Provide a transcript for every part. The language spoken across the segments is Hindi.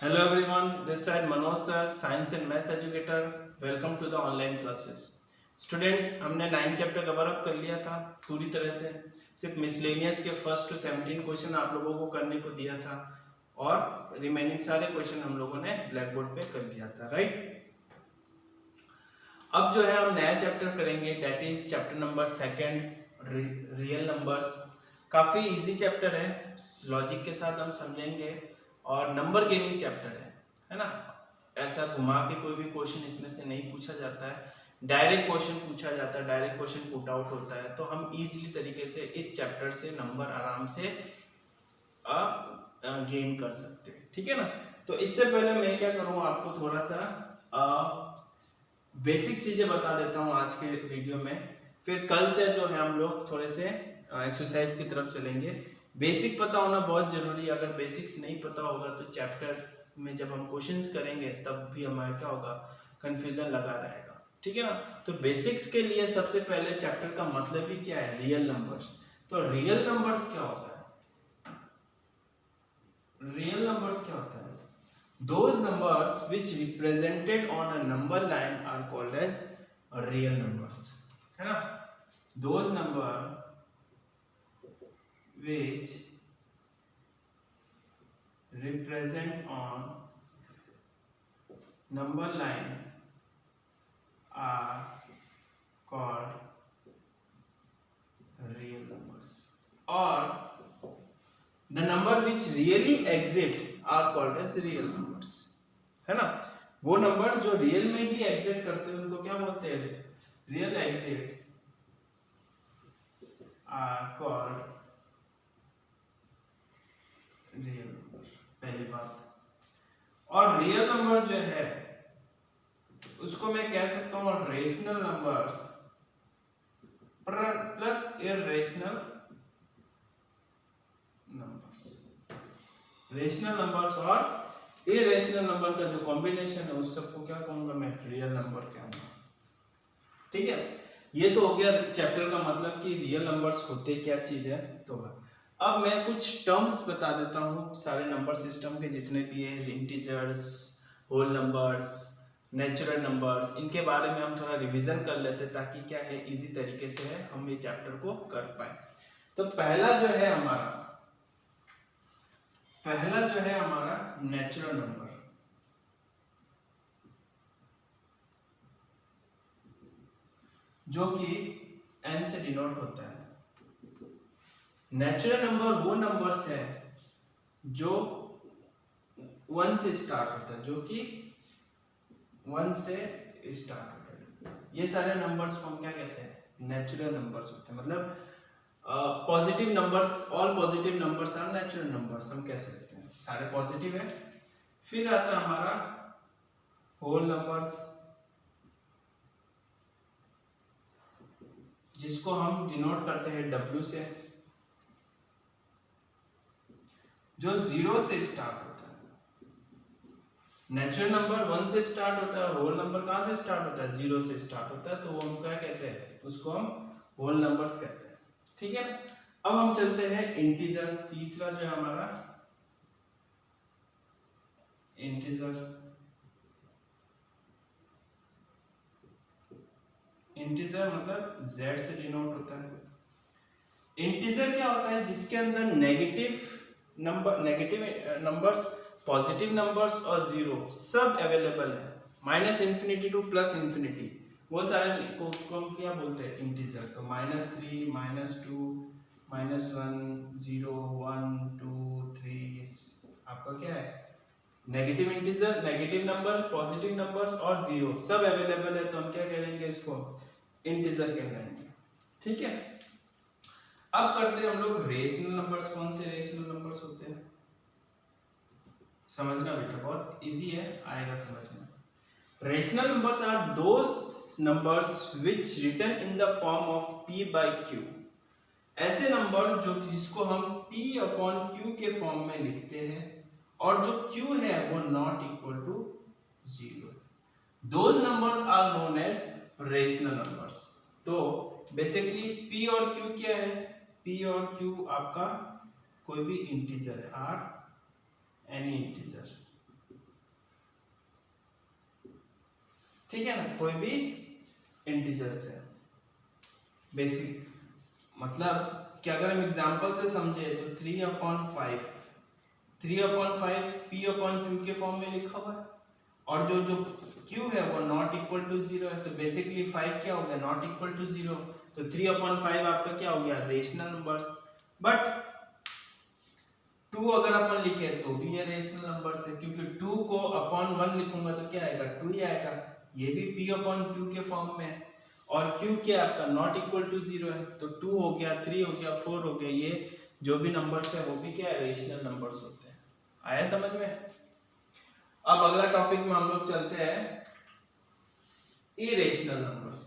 Hello everyone, this side Manoj sir, Science and Maths educator. Welcome to the online classes. Students, हमने 9 चैप्टर कवर अप कर लिया था पूरी तरह से. सिर्फ मिसलेनियस के फर्स्ट टू 17 क्वेश्चन आप लोगों को करने को दिया था और रिमेनिंग सारे क्वेश्चन हम लोगों ने ब्लैक बोर्ड पे कर लिया था, राइट. अब जो है हम नया चैप्टर करेंगे, that is chapter number 2, real numbers. काफी इजी चैप्टर है, लॉजिक के साथ हम समझेंगे और नंबर गेमिंग चैप्टर है ना. ऐसा घुमा के कोई भी क्वेश्चन इसमें से नहीं पूछा जाता है, डायरेक्ट क्वेश्चन पूछा जाता है, डायरेक्ट क्वेश्चन पुट आउट होता है. तो हम इजीली तरीके से इस चैप्टर से नंबर आराम से गेन कर सकते हैं, ठीक है ना. तो इससे पहले मैं क्या करूँ, आपको थोड़ा सा बेसिक चीजें बता देता हूँ आज के वीडियो में. फिर कल से जो है हम लोग थोड़े से एक्सरसाइज की तरफ चलेंगे. बेसिक पता होना बहुत जरूरी है. अगर बेसिक्स नहीं पता होगा तो चैप्टर में जब हम क्वेश्चंस करेंगे तब भी हमारा क्या होगा, कंफ्यूजन लगा रहेगा, ठीक है ना. तो बेसिक्स के लिए सबसे पहले चैप्टर का मतलब ही क्या है, रियल नंबर्स. तो रियल नंबर्स क्या होता है, रियल नंबर्स क्या होता है, those numbers which represented on a number line are called as real numbers, है ना. those number which represent on number line are called real numbers, or the number which really exist are called as real numbers, है ना. वो नंबर्स जो रियल में ही एग्जिस्ट करते हैं उनको क्या बोलते हैं, real exits are called real number. पहली बात. और रियल नंबर जो है उसको मैं कह सकता हूँ rational numbers plus irrational numbers. Rational numbers और इरेशनल नंबर का जो कॉम्बिनेशन है उस सबको क्या कहूंगा मैं, रियल नंबर कहूंगा, ठीक है. ये तो हो गया चैप्टर का मतलब कि रियल नंबर्स होते क्या चीज है. तो अब मैं कुछ टर्म्स बता देता हूँ सारे नंबर सिस्टम के जितने भी है, integers, whole numbers, natural numbers. इनके बारे में हम थोड़ा रिवीजन कर लेते हैं ताकि क्या है इजी तरीके से हम ये चैप्टर को कर पाए. तो पहला जो है हमारा नेचुरल नंबर. जो कि n से डिनोट होता है. नेचुरल नंबर वो नंबर्स है जो 1 से स्टार्ट होता है, जो कि 1 से स्टार्ट होता है. ये सारे नंबर्स को हम क्या कहते हैं, नेचुरल नंबर्स होते हैं. मतलब positive numbers, all positive numbers are natural numbers हम कह सकते हैं, सारे पॉजिटिव है. फिर आता है हमारा होल नंबर्स, जिसको हम डिनोट करते हैं W से, जो 0 से स्टार्ट होता है. नेचुरल नंबर 1 से स्टार्ट होता है, होल नंबर कहां से स्टार्ट होता है, 0 से स्टार्ट होता है. तो वो हम क्या कहते हैं, उसको हम होल नंबर्स कहते हैं, ठीक है. अब हम चलते हैं इंटीजर. तीसरा जो है हमारा इंटीजर. इंटीजर मतलब Z से डिनोट होता है. इंटीजर क्या होता है, जिसके अंदर नेगेटिव नंबर्स, पॉजिटिव नंबर्स और जीरो सब अवेलेबल है. -∞ टू +∞, वो सारे को हम क्या बोलते हैं, इंटीजर. तो -3, -2, -1, 0, 1, 2, 3 आपका क्या है, negative integer. Negative number, positive numbers और जीरो सब अवेलेबल है. तो हम क्या कहेंगे, इसको इंटीजर कहलाएंगे, ठीक है. अब करते हैं हम लोग रेशनल नंबर्स. कौन से रेशनल नंबर्स होते हैं, समझना बेटा, बहुत इजी है, आएगा समझना. Rational numbers are those numbers which written in the form of p/q. ऐसे नंबर जो जिसको हम p/q के फॉर्म में लिखते हैं और जो q है वो not equal to 0. Those numbers are known as rational numbers. तो बेसिकली p और q क्या है, p और q आपका कोई भी इंटीजर है, आर एनी इंटीजर. ठीक है ना, कोई भी इंटीजर से। बेसिक मतलब कि अगर हम एग्जांपल से समझे तो 3/5 3/5 p/q के फॉर्म में लिखा हुआ है, और जो जो q है वो नॉट इक्वल टू 0 है, तो बेसिकली 5 क्या हो गया, नॉट इक्वल टू 0, तो 3/5 आपका क्या हो गया, रेशनल नंबर्स। बट 2 अगर अपन लिखे तो भी ये रेशनल नंबर्स है, क्योंकि 2 को अपॉन 1 लिखूंगा तो क्या आएगा, 2 ही आएगा, ये भी p/q के फॉर्म में है, और q क्या आपका नॉट इक्वल टू 0 है, तो 2 हो गया, 3 हो गया, 4 हो गया, ये जो भी नंबर्स है वो भी क्या है, रेशनल नंबर्स होते हैं। आया समझ में? अब अगला टॉपिक में हम लोग चलते हैं इरेशनल नंबर्स।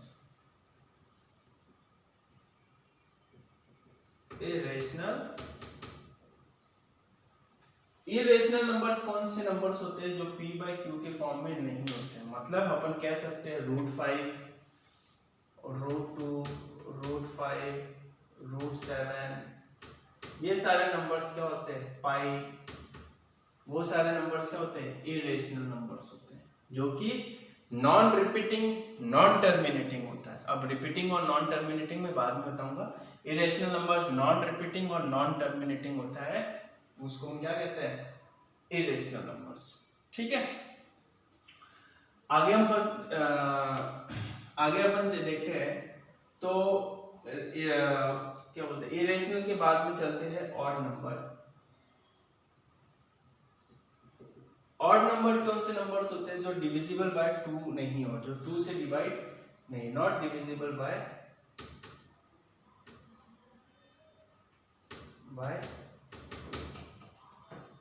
इरेशनल नंबर्स कौन से नंबर्स होते हैं जो p/q के फॉर्म में नहीं होते हैं, मतलब अपन कह सकते हैं √5, √2, √5, √7, ये सारे नंबर्स क्या होते हैं, पाई, वो सारे नंबर्स क्या होते हैं, इरेशनल नंबर्स होते हैं, जो कि नॉन रिपीटिंग नॉन टर्मिनेटिंग होता है। अब रिपीटिंग और नॉन टर्मिनेटिंग में बाद में बताऊंगा। इरेशनल नंबर्स नॉन रिपीटिंग और नॉन टर्मिनेटिंग होता है, उसको हम क्या कहते हैं, इरेशनल नंबर्स। ठीक है, आगे अपन देखें तो क्या बोलते हैं, इरेशनल के बाद में चलते हैं ऑड नंबर। ऑड नंबर कौन से नंबर्स होते हैं, जो डिविजिबल बाय 2 नहीं हो, जो 2 से डिवाइड नहीं, नॉट डिविजिबल बाय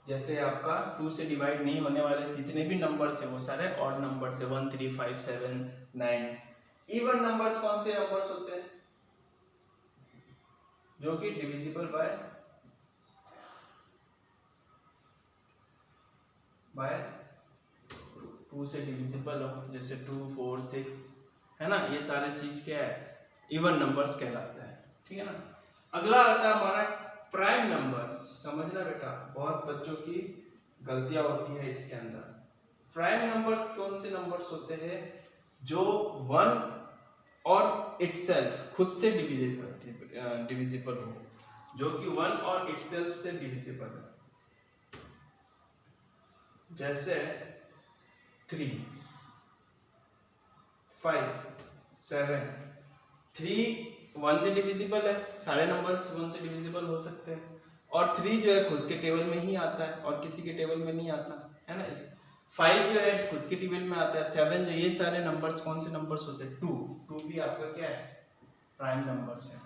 जैसे आपका 2 से डिवाइड नहीं होने वाले जितने भी नंबर्स है वो सारे ऑड नंबर्स है, 1, 3, 5, 7, 9। इवन नंबर्स कौन से नंबर्स होते हैं, जो कि डिविजिबल बाय 2 से डिविजिबल हो, जैसे 2, 4, 6 है ना, ये सारे चीज क्या है, इवन नंबर्स कहलाता है। ठीक है ना, अगला आता है हमारा प्राइम नंबर्स। समझना बेटा, बहुत बच्चों की गलतियां होती है इसके अंदर। प्राइम नंबर्स कौन से नंबर्स होते हैं, जो 1 और इटसेल्फ खुद से डिविजिबल हो, जो कि 1 और इटसेल्फ से डिविजिबल है, जैसे 3, 5, 7। 3 1 से डिविजिबल है, सारे नंबर्स 1 से डिविजिबल हो सकते हैं, और 3 जो है खुद के टेबल में ही आता है और किसी के टेबल में नहीं आता है ना। 5 जो है खुद के टेबल में आता है, 7 जो, ये सारे नंबर्स कौन से नंबर्स होते हैं, 2 भी आपका क्या है, प्राइम नंबर्स है,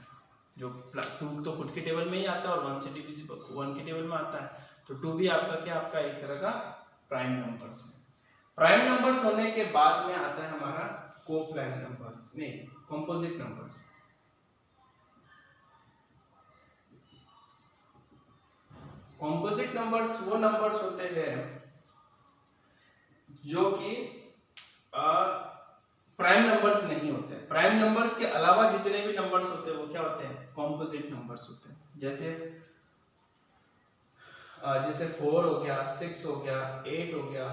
जो 2 तो खुद के टेबल में ही आता है और 1 से डिविजिबल 1 के टेबल में आता है, तो 2 भी आपका क्या, आपका एक तरह का प्राइम नंबर्स है। प्राइम नंबर्स होने के बाद में आता है हमारा कोप्राइम नंबर्स, नहीं कंपोजिट नंबर्स। कंपोजिट नंबर्स वो नंबर्स होते हैं जो कि प्राइम नंबर्स नहीं होते। प्राइम नंबर्स के अलावा जितने भी नंबर्स होते हैं वो क्या होते हैं, कंपोजिट नंबर्स होते हैं। जैसे 4 हो गया, 6 हो गया, 8 हो गया,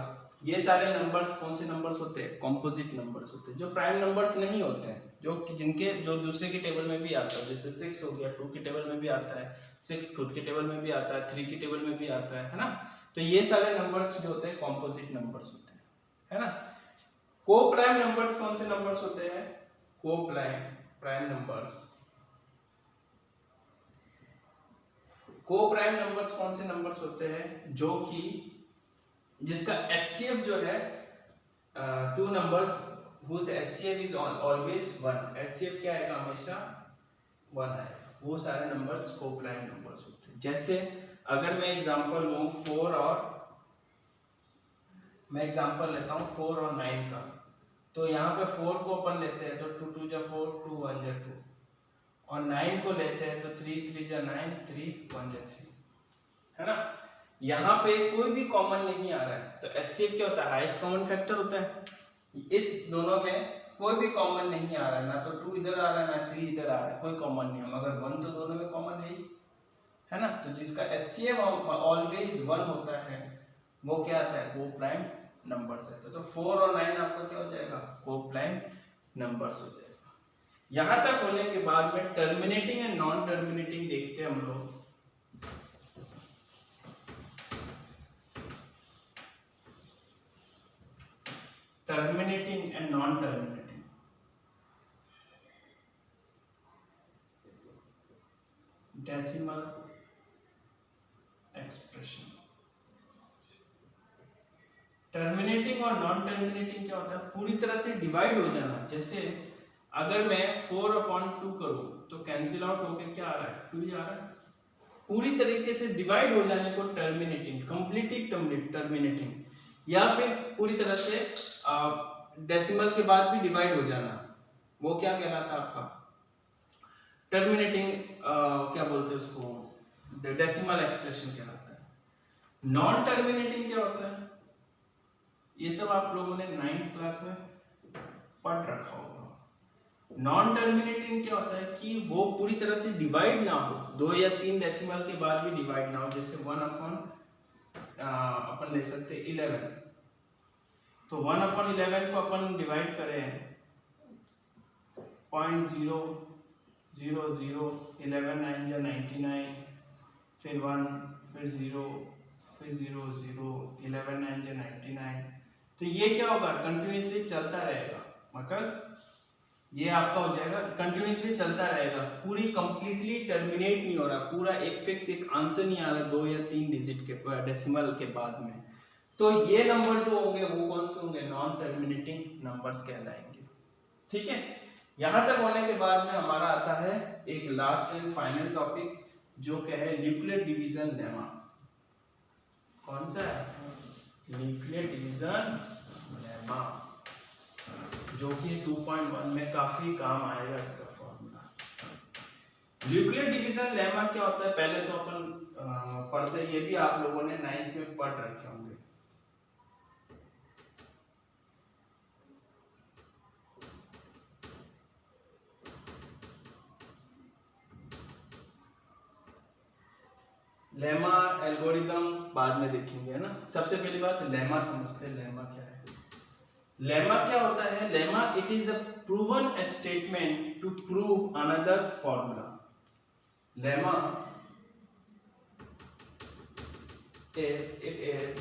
ये सारे नंबर्स कौन से नंबर्स होते हैं, कंपोजिट नंबर्स होते हैं, जो प्राइम नंबर्स नहीं होते हैं, जो दूसरे के टेबल में भी आता है। जैसे 6 हो गया, 2 के टेबल में भी आता है, 6 खुद के टेबल में भी आता है, 3 के टेबल में भी आता है ना। तो ये सारे नंबर्स जो होते हैं कंपोजिट नंबर्स होते हैं, है ना। कोप्राइम नंबर्स कौन से नंबर्स होते हैं, कोप्राइम नंबर्स कौन से नंबर्स होते हैं, जो कि जिसका HCF जो है 2 numbers whose HCF is always 1, HCF क्या आएगा, हमेशा 1 आएगा, वो सारे नंबर्स कोप्राइम नंबर्स होते हैं। जैसे अगर मैं एग्जांपल लूं 4 और मैं एग्जांपल लेता हूं 4 और 9 का, तो यहाँ पे 4 को अपन लेते हैं तो 2 2 जा 4, 2 1 जा 2, और 9 को लेते हैं तो 3 3 जा 9, 3 1 जा 3, है ना। यहाँ पे कोई भी कॉमन नहीं आ रहा है, तो HCF क्या होता है, हाईएस्ट कॉमन फैक्टर होता है। इस दोनों में कोई भी कॉमन नहीं आ रहा है, ना तो 2 इधर आ रहा है, ना 3 इधर आ रहा है, कोई कॉमन नहीं है, मगर 1 तो दोनों में कॉमन है ना। तो जिसका HCF ऑलवेज 1 होता है वो क्या आता है, कोप्राइम नंबर्स है। तो 4 और 9 आपका क्या हो जाएगा, कोप्लाइन नंबर्स हो जाएगा। यहां तक होने के बाद में टर्मिनेटिंग एंड नॉन टर्मिनेटिंग देखते हैं हम लोग। Terminating and non terminating, decimal expression. Terminating और नॉन टर्मिनेटिंग क्या होता है, पूरी तरह से डिवाइड हो जाना। जैसे अगर मैं 4/2 करूं तो कैंसिल आउट होके क्या आ रहा है, 2 आ रहा है। पूरी तरीके से डिवाइड हो जाने को टर्मिनेटिंग, कंप्लीटली टर्मिनेटिंग, या फिर पूरी तरह से डेसिमल के बाद भी डिवाइड हो जाना, वो क्या कहलाता है आपका टर्मिनेटिंग। क्या बोलते हैं उसको, डेसिमल एक्सप्रेशन कहलाता है। नॉन टर्मिनेटिंग क्या होता है, ये सब आप लोगों ने 9th क्लास में पढ़ रखा होगा। नॉन टर्मिनेटिंग क्या होता है कि वो पूरी तरह से डिवाइड ना हो, 2 या 3 डेसिमल के बाद भी डिवाइड ना हो। जैसे 1 अपन ले सकते 11, तो 1/11 को अपन डिवाइड करें 0.000, 11 9 या 99, फिर 1, फिर 0, फिर 0 0, 11 9 या 99। तो ये क्या होगा, कंटिन्यूसली चलता रहेगा, मतलब ये आपका हो जाएगा कंटिन्यूसली चलता रहेगा, पूरी कंप्लीटली टर्मिनेट नहीं हो रहा, पूरा एक फिक्स एक आंसर नहीं आ रहा 2 या 3 डिजिट के डेसिमल के बाद में। तो ये नंबर जो होंगे वो कौन से होंगे, नॉन टर्मिनेटिंग नंबर्स कहलाएंगे। ठीक है, यहां तक होने के बाद में हमारा आता है एक लास्ट एंड फाइनल टॉपिक, जो क्या है न्यूक्लियर डिवीजन लेमा। कौन सा है, न्यूक्लियर डिवीजन लेमा, जो कि 2.1 में काफी काम आएगा इसका फॉर्मूला। न्यूक्लियर डिवीजन लेमा क्या होता है, पहले तो अपन पढ़ते, ये भी आप लोगों ने 9th में पढ़ रखे होंगे। लेमा एल्गोरिदम बाद में देखेंगे, है ना। सबसे पहली बात लेमा समझते हैं, लेमा क्या है। लेमा क्या होता है, lemma it is a proven statement to prove another formula. Lemma is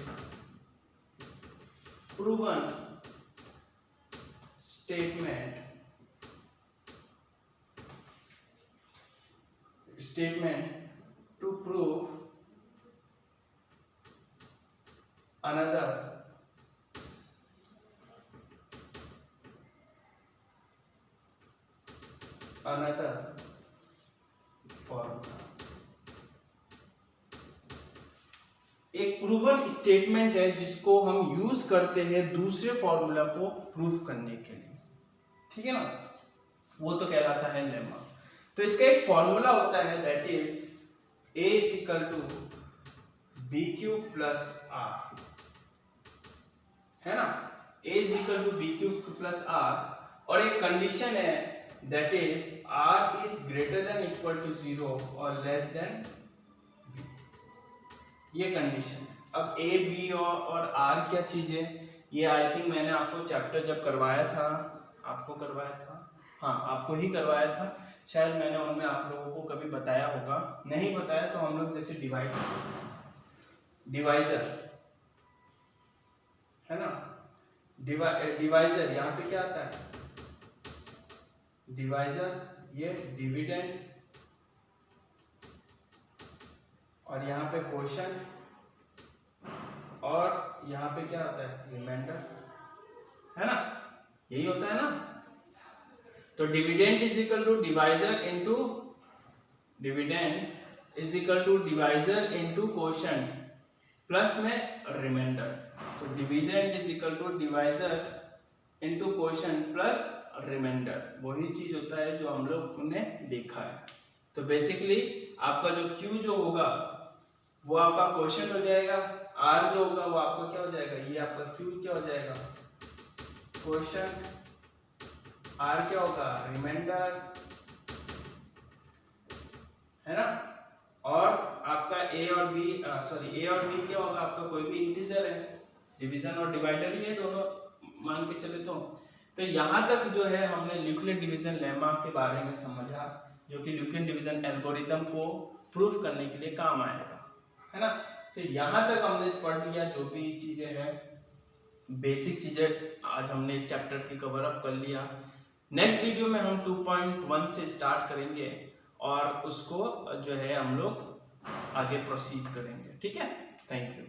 proven statement to prove another formula। एक प्रूवन स्टेटमेंट है जिसको हम यूज करते हैं दूसरे फॉर्मूला को प्रूफ करने के लिए, ठीक है ना, वो तो कहलाता है लेमा। तो इसका एक फॉर्मूला होता है that is A = BQ + R, है ना। A = BQ + R, और एक कंडीशन है that is R is greater than equal to 0 और less than B, ये कंडीशन है। अब A, B और R क्या चीज है, ये आई थिंक मैंने आपको चैप्टर जब करवाया था, आपको करवाया था, हाँ आपको ही करवाया था शायद, मैंने उनमें आप लोगों को कभी बताया होगा, नहीं बताया तो हम लोग जैसे डिवाइड करते हैं, डिवाइजर है ना, डिवाइजर यहाँ पे क्या आता है, डिवाइजर, ये डिविडेंड, और यहाँ पे क्वोशंट, और यहाँ पे क्या आता है, रिमाइंडर, है ना, यही होता है ना। तो dividend is equal to divisor into quotient plus में रिमाइंडर। तो dividend is equal to divisor into quotient plus remainder, वही चीज होता है जो हम लोग ने देखा है। तो बेसिकली आपका जो Q जो होगा वो आपका क्वोशंट हो जाएगा, R जो होगा वो आपका क्या हो जाएगा, ये आपका Q क्या हो जाएगा, क्वोशंट, R क्या होगा, रिमाइंडर, है ना। और आपका A और B क्या होगा, आपका कोई भी इंटीजर है, डिवीजन और डिवाइडर ही है दोनों मान के चले तो यहाँ तक जो है हमने ल्यूक्लिड डिवीजन लेमा के बारे में समझा, जो कि ल्यूक्लिड डिवीजन एल्गोरिथम को प्रूफ करने के लिए काम आएगा, है ना। तो यहाँ तक हमने पढ़ लिया जो भी चीजें हैं, बेसिक चीजें आज हमने इस चैप्टर की कवर अप कर लिया। नेक्स्ट वीडियो में हम 2.1 से स्टार्ट करेंगे और उसको जो है हम लोग आगे प्रोसीड करेंगे, ठीक है। Thank you.